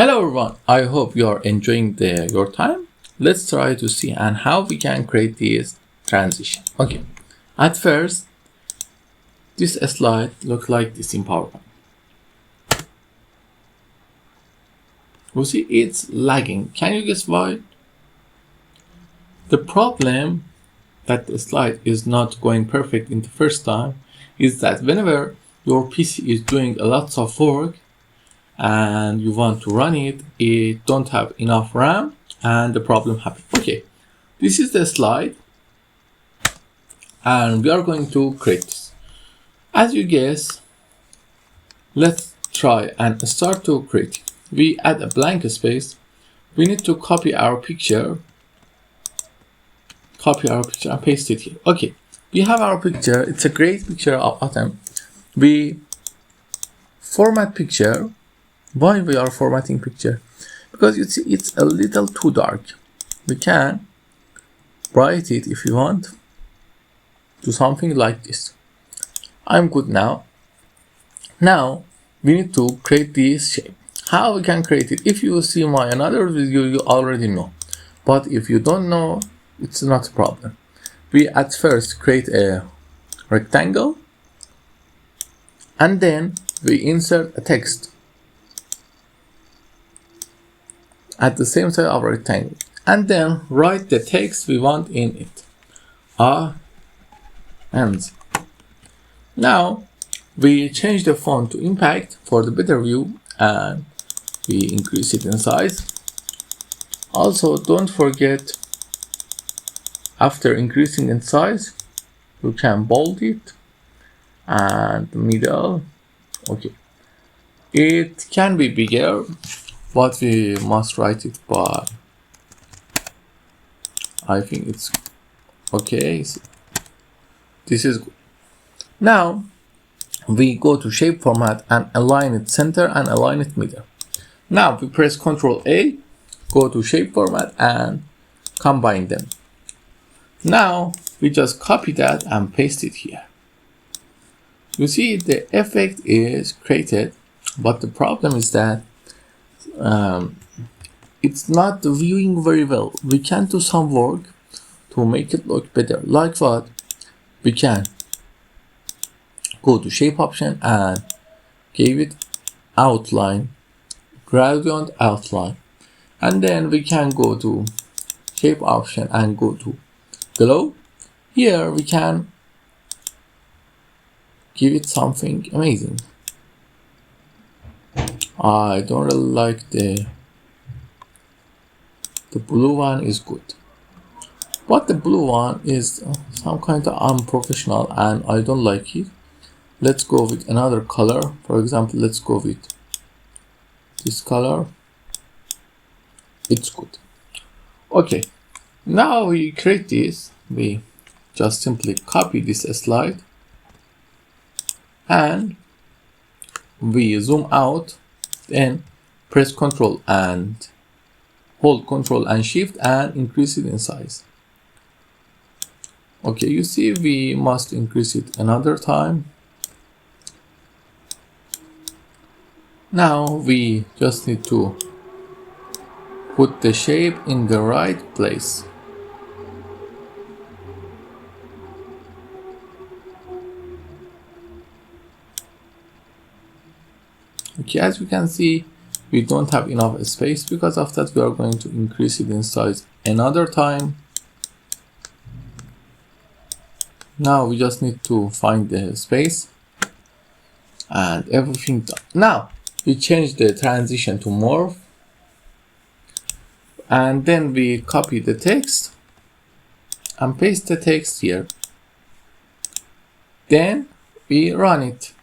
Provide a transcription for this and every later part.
Hello everyone, I hope you are enjoying your time. Let's try to see and how we can create this transition. Okay, at first, this slide look like this in PowerPoint. You see it's lagging. Can you guess why? The problem that the slide is not going perfect in the first time is that whenever your PC is doing a lot of work and you want to run it don't have enough RAM and the problem happens. Okay, this is the slide and we are going to create this. As you guess, let's try and start to create. We add a blank space. We need to copy our picture and paste it here. Okay, we have our picture. It's a great picture of Athens. We format picture. Why we are formatting picture? Because it's a little too dark. We can bright it if you want to something like this. I'm good now. Now we need to create this shape. How we can create it? If you see my another video, you already know. But if you don't know, it's not a problem. We at first create a rectangle and then we insert a text at the same side of a rectangle and then write the text we want in it. And now we change the font to impact for the better view and we increase it in size. Also, don't forget, after increasing in size, you can bold it and middle. Okay, it can be bigger, but we must write it by, I think it's okay. This is good. Now we go to shape format and align it center and align it middle. Now we press Ctrl A, go to shape format and combine them. Now we just copy that and paste it here. You see the effect is created, but the problem is that it's not viewing very well. We can do some work to make it look better. Like what? We can go to shape option and give it outline, gradient outline, and then we can go to shape option and go to glow. Here we can give it something amazing. I don't really like the blue one is good, but the blue one is some kind of unprofessional and I don't like it. Let's go with another color. For example, let's go with this color. It's good. Okay, now we create this. We just simply copy this slide and we zoom out, then press Ctrl and hold Ctrl and Shift and increase it in size. Okay, you see we must increase it another time. Now we just need to put the shape in the right place. Okay, as you can see, we don't have enough space. Because of that, we are going to increase it in size another time. Now we just need to find the space and everything done. Now we change the transition to morph and then we copy the text and paste the text here. Then we run it.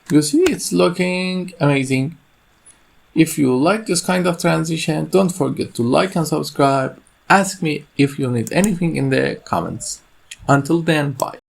You see it's looking amazing. If you like this kind of transition, don't forget to like and subscribe. Ask me if you need anything in the comments. Until then, bye.